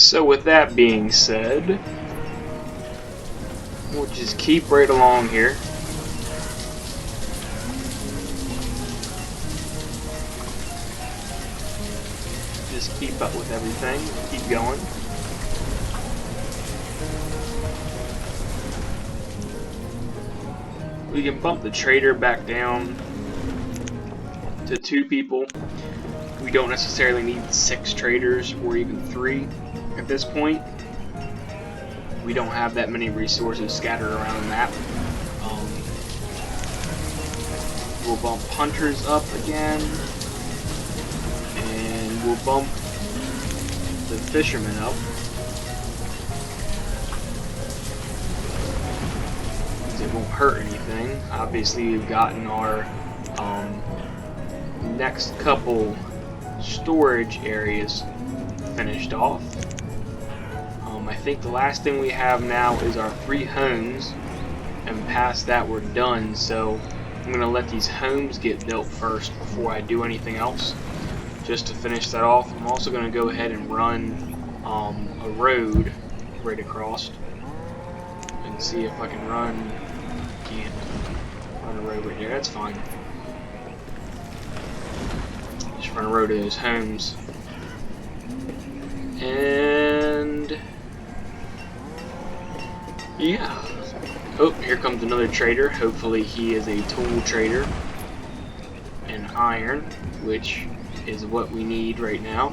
So with that being said, we'll just keep right along here. Just keep up with everything, keep going. We can bump the trader back down to 2 people. We don't necessarily need 6 traders or even 3 at this point. We don't have that many resources scattered around the map. We'll bump hunters up again, and we'll bump the fishermen up. It won't hurt anything. Obviously, we've gotten our next couple storage areas finished off. I think the last thing we have now is our 3 homes, and past that we're done. So I'm gonna let these homes get built first before I do anything else, just to finish that off. I'm also gonna go ahead and run a road right across and see if I can run. Can't run a road right there. That's fine. Just run a road to those homes. And yeah. Oh, here comes another trader. Hopefully he is a tool trader in iron, which is what we need right now.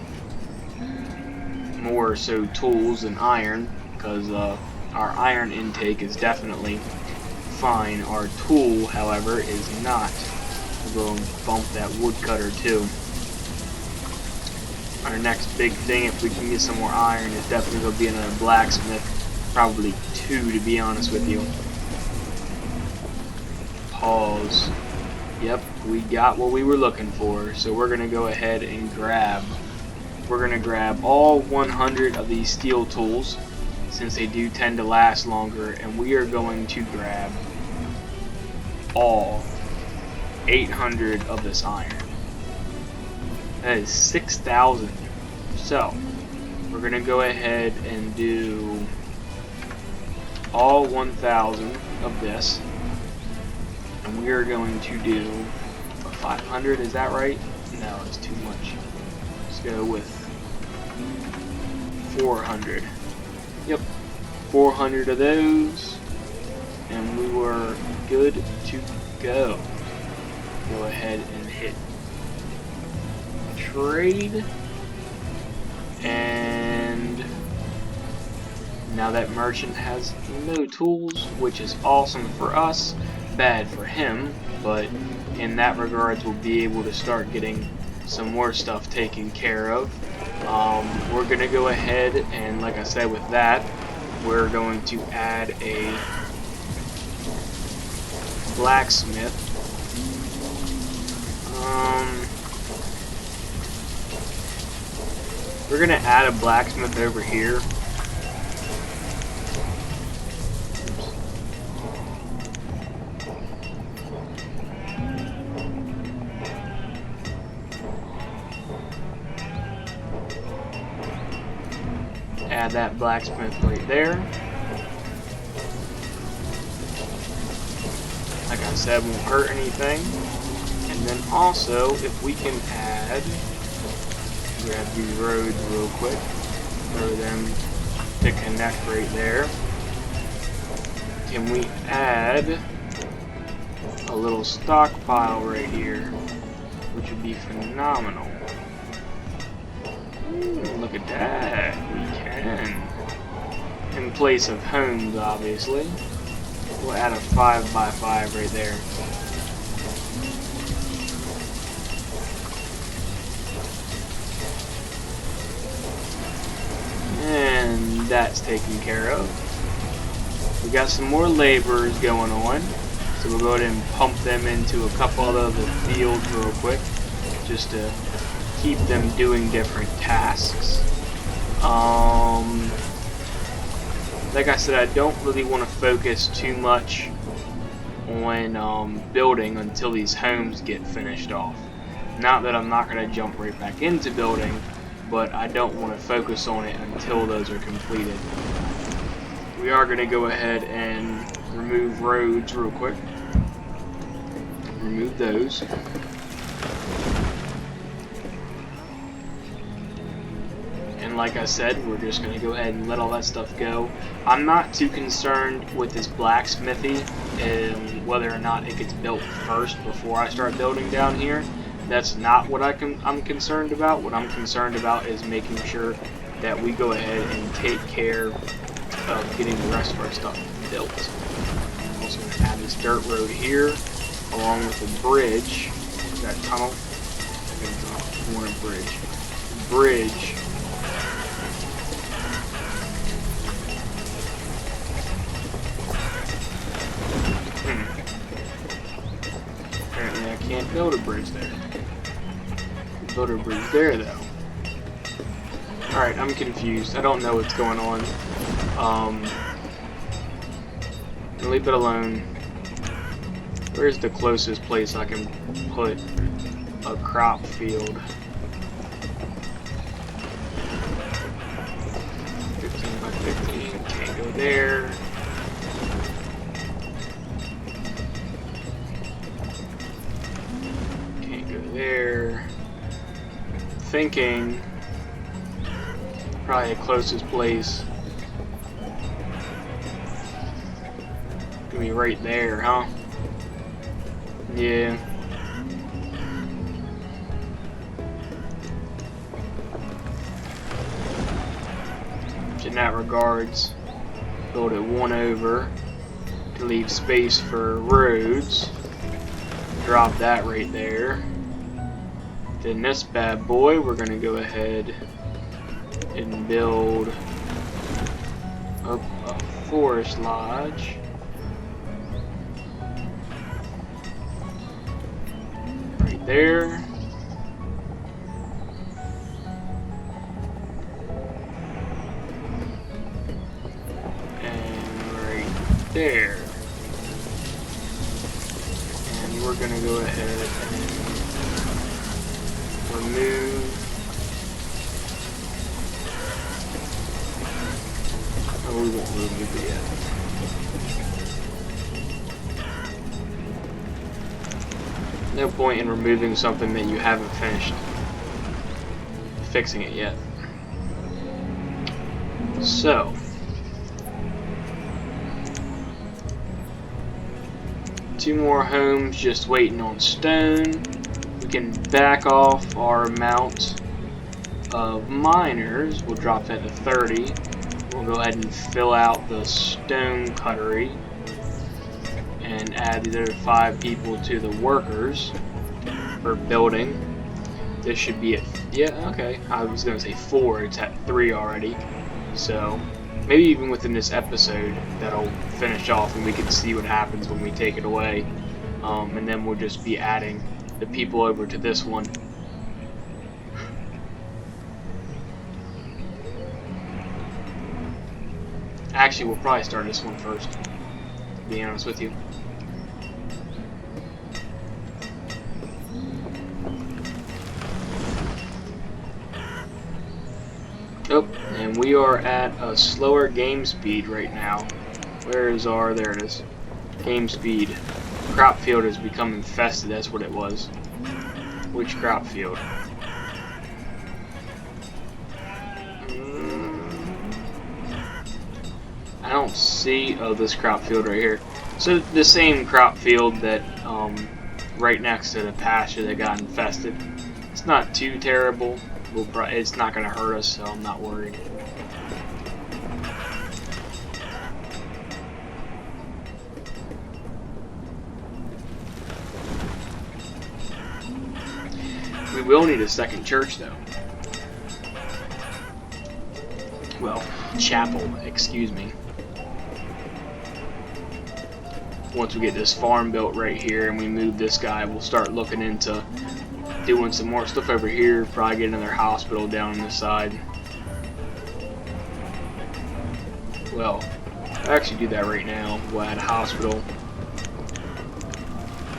More so tools than iron, because our iron intake is definitely fine. Our tool, however, is not. We'll go and bump that woodcutter too. Our next big thing, if we can get some more iron, is definitely going to be another blacksmith. Probably 2, to be honest with you. Pause. Yep, we got what we were looking for. So we're going to go ahead and grab. We're going to grab all 100 of these steel tools, since they do tend to last longer. And we are going to grab all 800 of this iron. That is 6,000. So we're going to go ahead and do all 1,000 of this, and we are going to do 500. Is that right? No, it's too much. Let's go with 400. Yep, 400 of those, and we were good to go. Go ahead and hit trade, and now that merchant has no tools, which is awesome for us, bad for him, but in that regards we'll be able to start getting some more stuff taken care of. We're gonna go ahead and, like I said, with that we're going to add a blacksmith. We're gonna add a blacksmith over here. Add that blacksmith right there. Like I said, won't hurt anything. And then also, if we can add, grab these roads real quick, throw them to connect right there. Can we add a little stockpile right here, which would be phenomenal. Look at that, we can. In place of homes, obviously. We'll add a 5x5 right there. And that's taken care of. We got some more laborers going on, so we'll go ahead and pump them into a couple of the fields real quick, just to keep them doing different tasks. Like I said, I don't really want to focus too much on building until these homes get finished off. Not that I'm not going to jump right back into building, but I don't want to focus on it until those are completed. We are going to go ahead and remove roads real quick. Remove those. And like I said, we're just going to go ahead and let all that stuff go. I'm not too concerned with this blacksmithy and whether or not it gets built first before I start building down here. That's not what I'm concerned about. What I'm concerned about is making sure that we go ahead and take care of getting the rest of our stuff built. I'm also going to add this dirt road here, along with a bridge. That tunnel. More bridge. Bridge. Apparently I can't build a bridge there. Build a bridge there though. Alright, I'm confused. I don't know what's going on. Leave it alone. Where's the closest place I can put a crop field? 15 by 15. Can't go there. Can't go there. Thinking probably the closest place gonna be right there, huh? Yeah. In that regards, build it one over to leave space for roads. Drop that right there. Then this bad boy, we're gonna go ahead and build up a forest lodge. Right there. And right there. And we're gonna go ahead and remove. Oh, we won't remove it yet. No point in removing something that you haven't finished fixing it yet. So, two more homes just waiting on stone. We can back off our amount of miners. We'll drop that to 30. We'll go ahead and fill out the stone cuttery and add the other 5 people to the workers for building. This should be at, yeah, okay. I was going to say 4, it's at 3 already. So maybe even within this episode that'll finish off and we can see what happens when we take it away. And then we'll just be adding the people over to this one. Actually, we'll probably start this one first, to be honest with you. Oh, and we are at a slower game speed right now. Where is our, there it is. Game speed. Crop field has become infested, that's what it was. Which crop field? I don't see, oh, this crop field right here. So the same crop field that right next to the pasture that got infested. It's not too terrible. It's not going to hurt us, so I'm not worried. We will need a second church, though. Well, chapel, excuse me. Once we get this farm built right here and we move this guy, we'll start looking into doing some more stuff over here. Probably get another hospital down on this side. Well, I'll actually do that right now. We'll add a hospital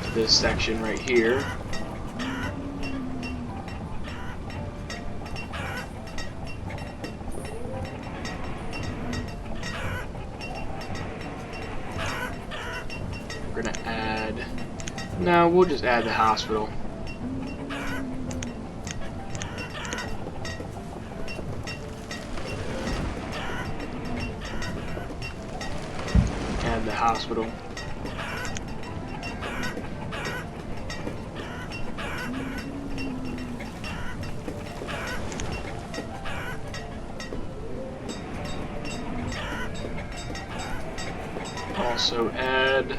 to this section right here. No, we'll just add the hospital. Add the hospital. Also add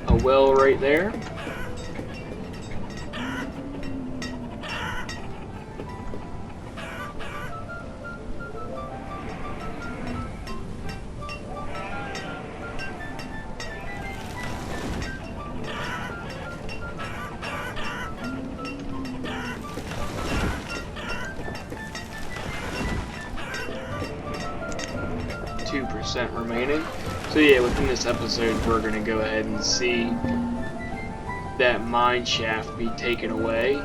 a well right there. Remaining. So yeah, within this episode we're going to go ahead and see that mine shaft be taken away.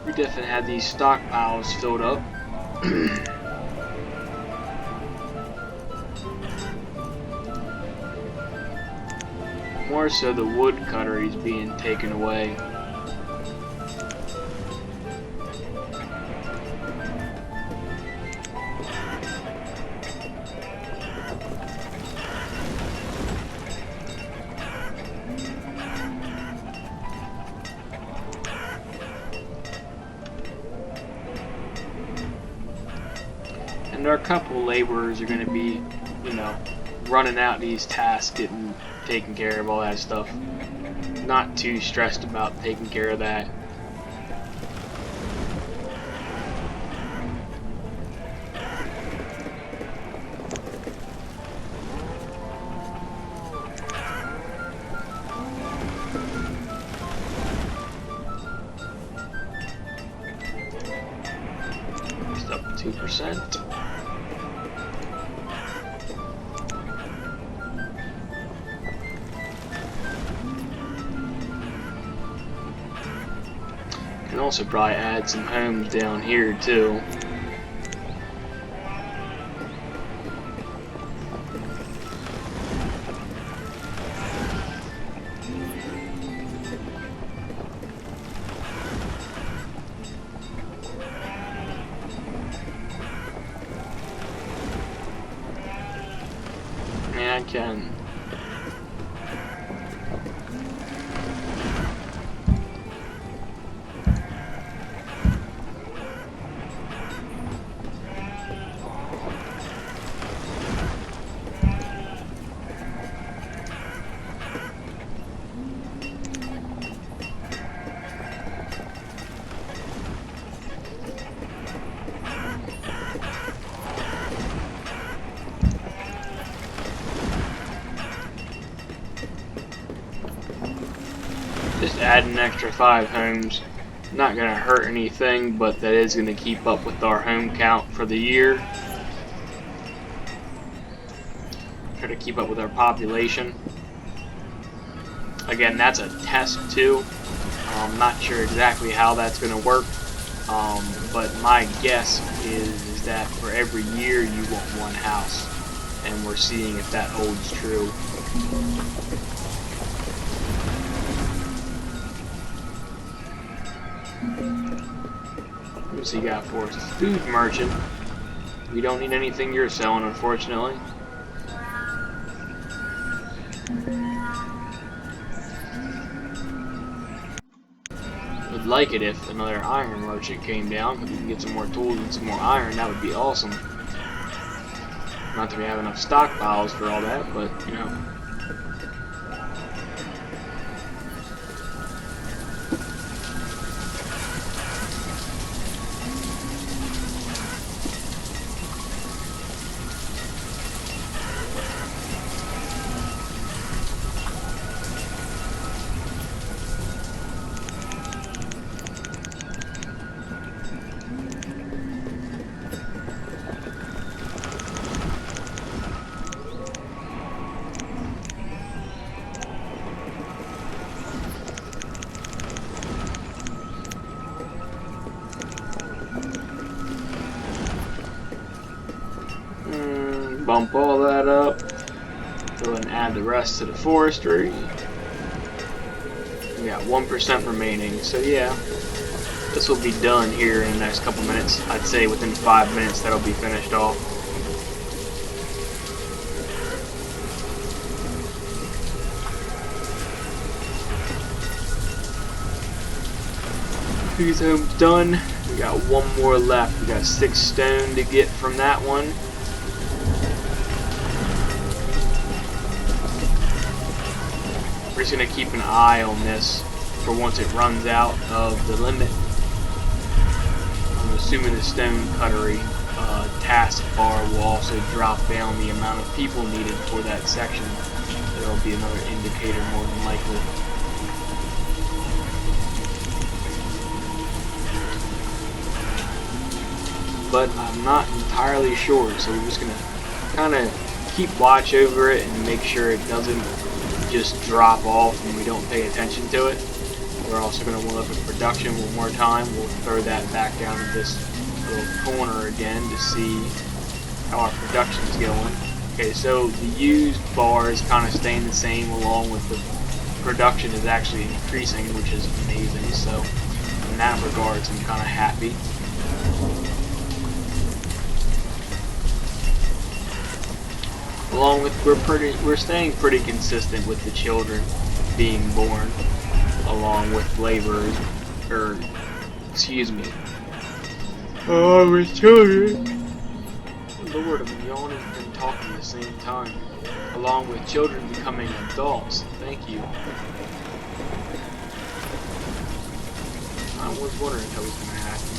We definitely had these stockpiles filled up. More so the wood cutter is being taken away. And our couple laborers are going to be, you know, running out these tasks, getting taken care of, all that stuff. Not too stressed about taking care of that. Just up 2%. Can also probably add some homes down here too. Yeah, I can. Just add an extra 5 homes. Not gonna hurt anything, but that is gonna keep up with our home count for the year. Try to keep up with our population. Again, that's a test too. I'm not sure exactly how that's gonna work, but my guess is that for every year you want 1 house, and we're seeing if that holds true. What's he got for us? Food merchant. We don't need anything you're selling, unfortunately. Would like it if another iron merchant came down, because we can get some more tools and some more iron. That would be awesome. Not that we have enough stockpiles for all that, but you know. Bump all that up. Go ahead and add the rest to the forestry. We got 1% remaining, so yeah, this will be done here in the next couple minutes. I'd say within 5 minutes that'll be finished off. These homes done. We got one more left. We got 6 stone to get from that one. We're just gonna keep an eye on this for once it runs out of the limit. I'm assuming the stone cuttery taskbar will also drop down the amount of people needed for that section. There'll be another indicator more than likely. But I'm not entirely sure, so we're just gonna kind of keep watch over it and make sure it doesn't just drop off and we don't pay attention to it. We're also going to look at production one more time. We'll throw that back down to this little corner again to see how our production is going. Okay, so the used bar is kind of staying the same along with the production is actually increasing, which is amazing. So in that regards, I'm kind of happy. Along with we're staying pretty consistent with the children being born, along with laborers, or excuse me, with children. Lord, I'm yawning and talking at the same time. Along with children becoming adults. Thank you. I was wondering how it was going to happen.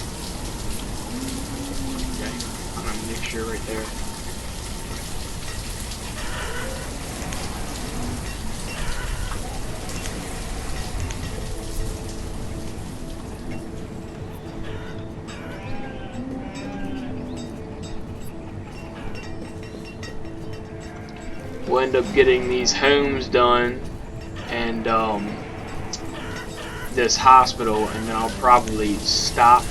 Okay, I'm going to make sure right there. We'll end up getting these homes done and this hospital, and then I'll probably stop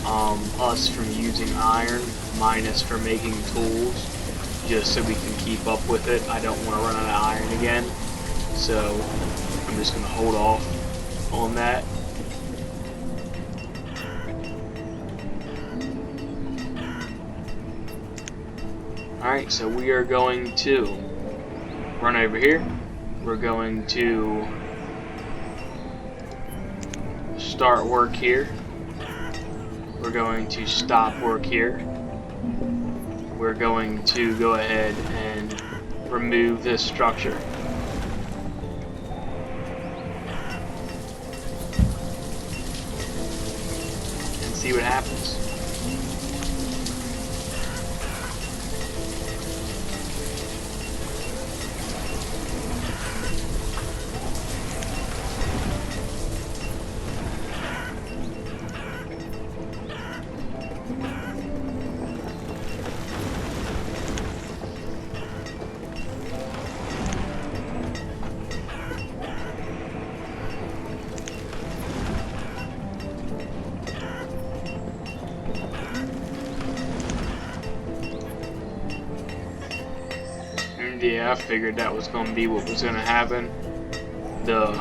us from using iron, minus for making tools, just so we can keep up with it. I don't want to run out of iron again, so I'm just going to hold off on that. Alright, so we are going to run over here. We're going to start work here. We're going to stop work here. We're going to go ahead and remove this structure. And see what happens. Yeah, I figured that was going to be what was going to happen. The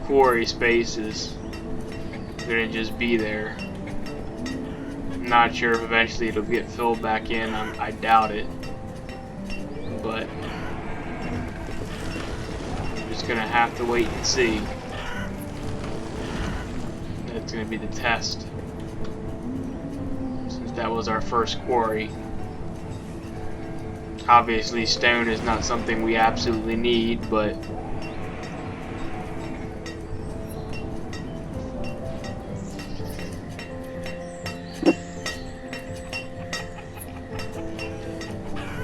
quarry space is going to just be there. I'm not sure if eventually it'll get filled back in. I doubt it. But I'm just going to have to wait and see. That's going to be the test. Since that was our first quarry. Obviously, stone is not something we absolutely need, but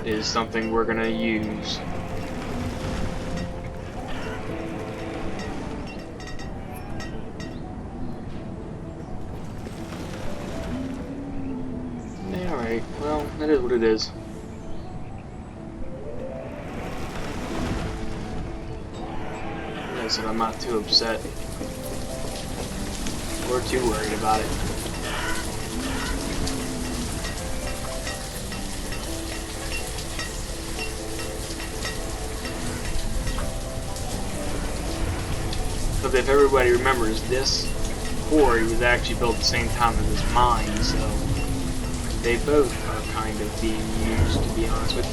it is something we're gonna use. Alright, well, that is what it is. So I'm not too upset or too worried about it. Because if everybody remembers, this quarry was actually built at the same time as this mine, so they both are kind of being used, to be honest with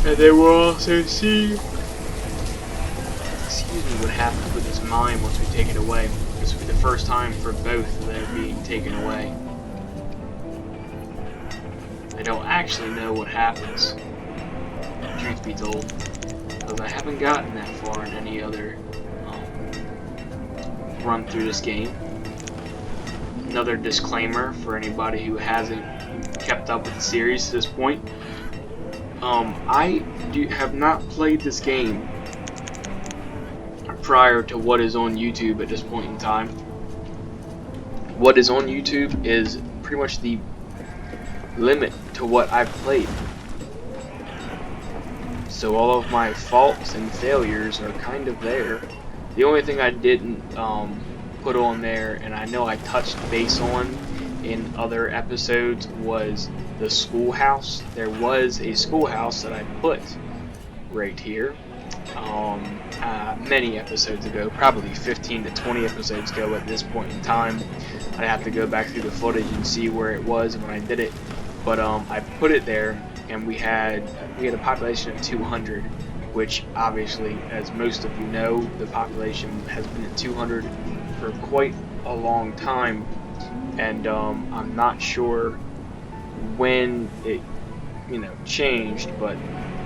you. And then we'll also see, excuse me, what happens with this mine once we take it away. This will be the first time for both that are being taken away. I don't actually know what happens, truth be told, because I haven't gotten that far in any other run through this game. Another disclaimer for anybody who hasn't kept up with the series to this point. I have not played this game prior to what is on YouTube at this point in time. What is on YouTube is pretty much the limit to what I've played. So all of my faults and failures are kind of there. The only thing I didn't put on there, and I know I touched base on in other episodes, was the schoolhouse. There was a schoolhouse that I put right here many episodes ago, probably 15 to 20 episodes ago at this point in time. I'd have to go back through the footage and see where it was when I did it, but I put it there, and we had a population of 200, which obviously, as most of you know, the population has been at 200 for quite a long time, and I'm not sure when it changed, but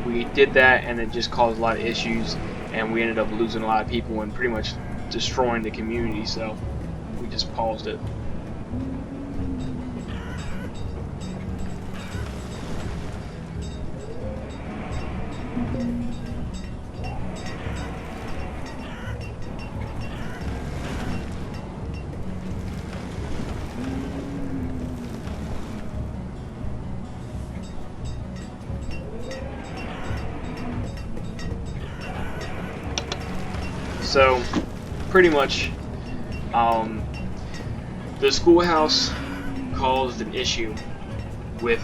we did that, and it just caused a lot of issues, and we ended up losing a lot of people and pretty much destroying the community, so we just paused it. So, pretty much, the schoolhouse caused an issue with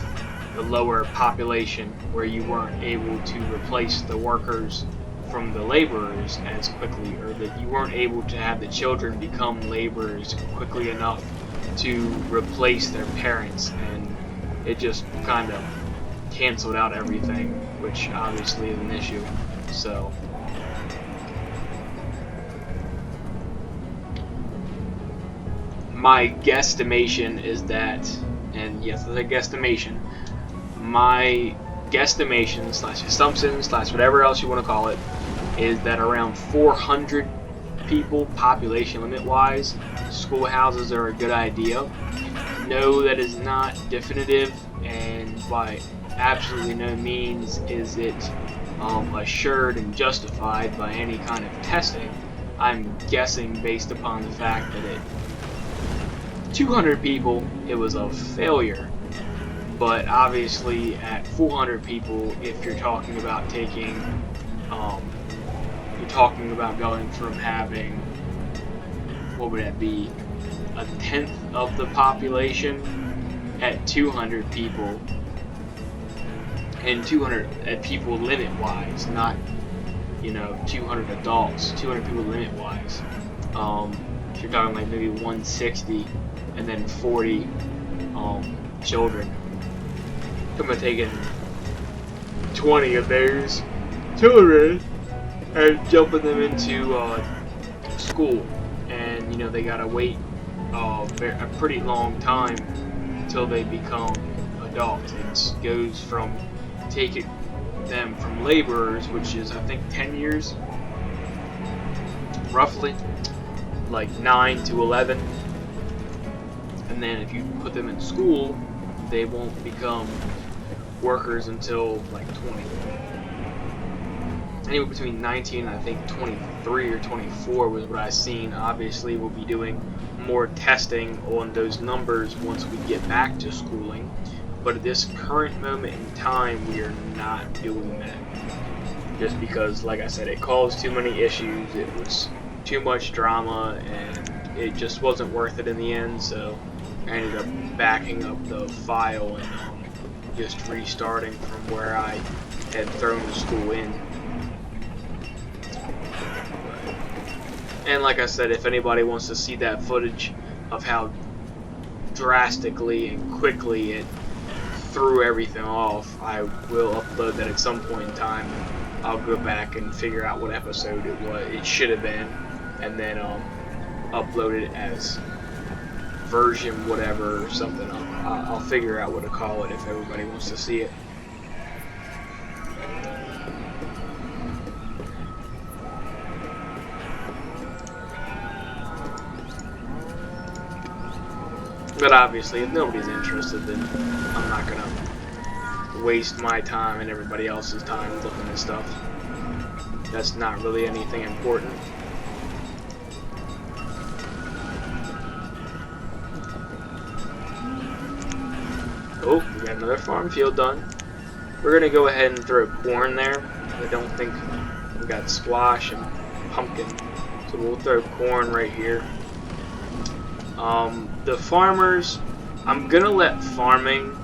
the lower population, where you weren't able to replace the workers from the laborers as quickly, or that you weren't able to have the children become laborers quickly enough to replace their parents, and it just kind of canceled out everything, which obviously is an issue. So my guesstimation is that, and yes, it's a guesstimation, my guesstimation slash assumption slash whatever else you want to call it, is that around 400 people, population limit wise, schoolhouses are a good idea. No, that is not definitive, and by absolutely no means is it assured and justified by any kind of testing. I'm guessing based upon the fact that at 200 people it was a failure, but obviously at 400 people, if you're talking about taking you're talking about going from having, what would that be, a tenth of the population at 200 people, and 200 at people limit wise, not 200 adults, 200 people limit wise. You're talking like maybe 160 and then 40 children. I'm taking 20 of those children and jumping them into school, and they gotta wait a pretty long time until they become adults. It goes from taking them from laborers, which is I think 10 years, roughly, like 9 to 11, and then if you put them in school, they won't become workers until like 20. Anywhere between 19 and I think 23 or 24 was what I've seen. Obviously, we'll be doing more testing on those numbers once we get back to schooling, but at this current moment in time, we are not doing that. Just because, like I said, it caused too many issues, it was too much drama, and it just wasn't worth it in the end, so I ended up backing up the file and just restarting from where I had thrown the school in. But And like I said, if anybody wants to see that footage of how drastically and quickly it threw everything off, I will upload that at some point in time. I'll go back and figure out what episode it should have been, and then upload it as version whatever or something. I'll figure out what to call it if everybody wants to see it. But obviously, if nobody's interested, then I'm not gonna waste my time and everybody else's time looking at stuff. That's not really anything important. Oh, we got another farm field done. We're gonna go ahead and throw corn there. I don't think we got squash and pumpkin, so we'll throw corn right here. The farmers, I'm gonna let farming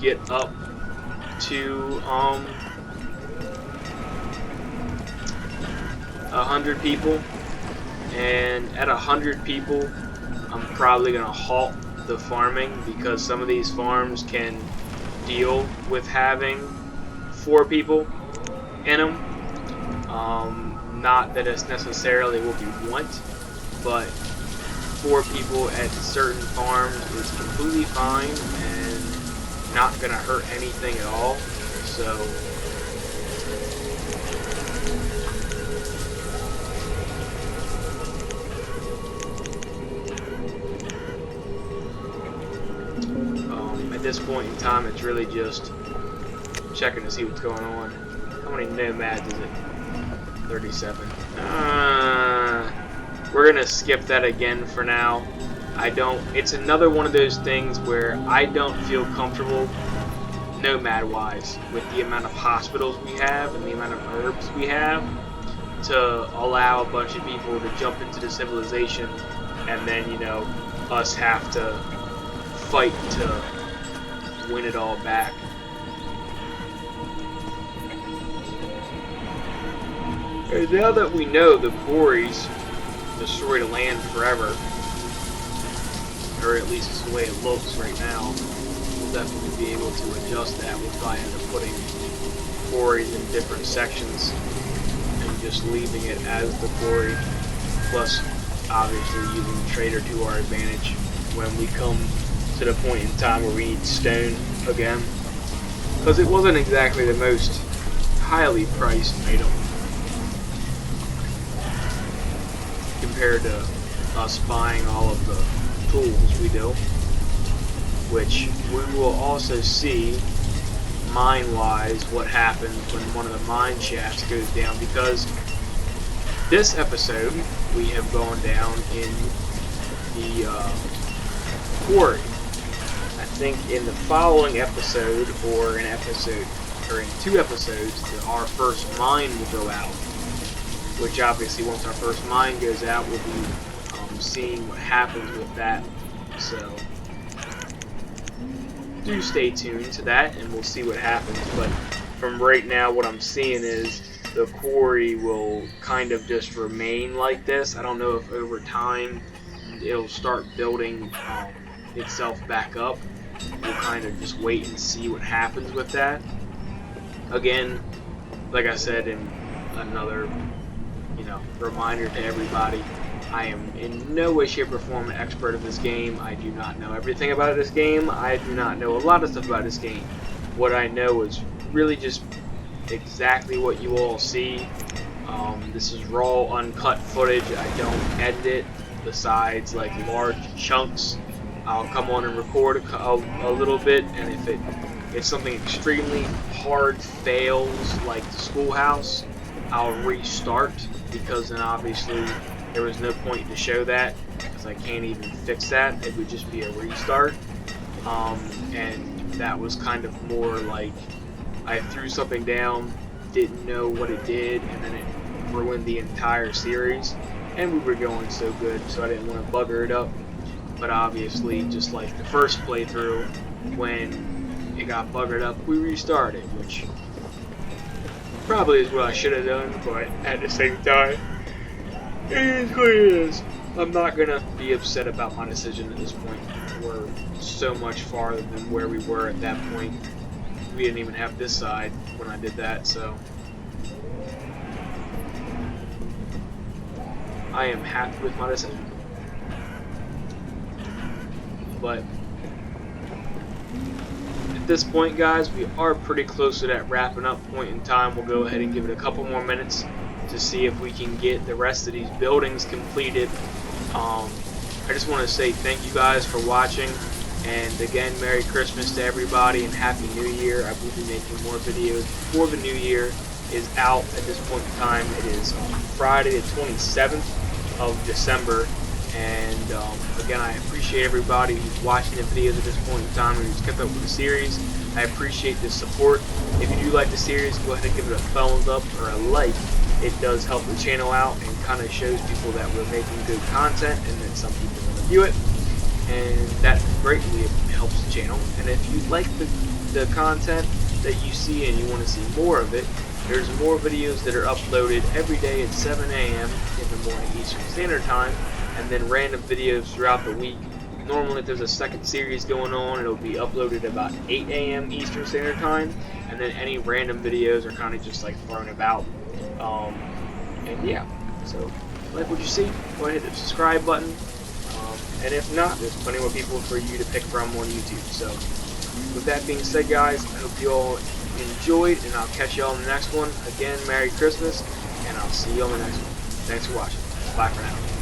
get up to 100 people, and at 100 people I'm probably gonna halt the farming, because some of these farms can deal with having 4 people in them. Not that it's necessarily what we want, but 4 people at certain farms is completely fine and not gonna hurt anything at all. So at this point in time, it's really just checking to see what's going on. How many nomads is it? 37. We're gonna skip that again for now. It's another one of those things where I don't feel comfortable nomad wise with the amount of hospitals we have and the amount of herbs we have to allow a bunch of people to jump into the civilization, and then, you know, us have to fight to win it all back. And now that we know the quarries destroy the land forever, or at least it's the way it looks right now, we'll definitely be able to adjust that. We'll probably end up putting quarries in different sections and just leaving it as the quarry, plus obviously using the trader to our advantage when we come to the point in time where we need stone again, because it wasn't exactly the most highly priced item compared to us buying all of the tools we do, which we will also see mine-wise what happens when one of the mine shafts goes down, because this episode we have gone down in the quarry. I think in the following episode, or in 2 episodes, our first mine will go out. Which obviously, once our first mine goes out, we'll be seeing what happens with that. So do stay tuned to that, and we'll see what happens. But from right now, what I'm seeing is the quarry will kind of just remain like this. I don't know if over time it'll start building itself back up. We'll kind of just wait and see what happens with that. Again, like I said, in another reminder to everybody, I am in no way, shape, or form an expert of this game. I do not know everything about this game. I do not know a lot of stuff about this game. What I know is really just exactly what you all see. This is raw, uncut footage. I don't edit it. Besides, like, large chunks, I'll come on and record a little bit, and if something extremely hard fails, like the schoolhouse, I'll restart, because then obviously there was no point to show that, because I can't even fix that. It would just be a restart. And that was kind of more like I threw something down, didn't know what it did, and then it ruined the entire series. And we were going so good, so I didn't want to bugger it up. But obviously, just like the first playthrough, when it got buggered up, we restarted, which probably is what I should have done, but at the same time, It is what it is. I'm not gonna be upset about my decision at this point. We're so much farther than where we were at that point. We didn't even have this side when I did that, so I am happy with my decision. But at this point, guys, we are pretty close to that wrapping up point in time. We'll go ahead and give it a couple more minutes to see if we can get the rest of these buildings completed. I just want to say thank you guys for watching, and again, Merry Christmas to everybody and Happy New Year. I will be making more videos before the new year is out. At this point in time, it is Friday the 27th of December, and again, I appreciate everybody who's watching the videos at this point in time and who's kept up with the series. I appreciate the support. If you do like the series, go ahead and give it a thumbs up or a like. It does help the channel out and kind of shows people that we're making good content and that some people want to view it, and that greatly helps the channel. And if you like the content that you see and you want to see more of it, there's more videos that are uploaded every day at 7 a.m. in the morning Eastern Standard Time, and then random videos throughout the week. Normally if there's a second series going on, it'll be uploaded about 8 a.m. Eastern Standard Time, and then any random videos are kind of just like thrown about. And yeah, so like what you see, go ahead and hit the subscribe button, and if not, there's plenty more people for you to pick from on YouTube. So with that being said, guys, I hope you all enjoyed, and I'll catch you all in the next one. Again, Merry Christmas, and I'll see you on the next one. Thanks for watching. Bye for now.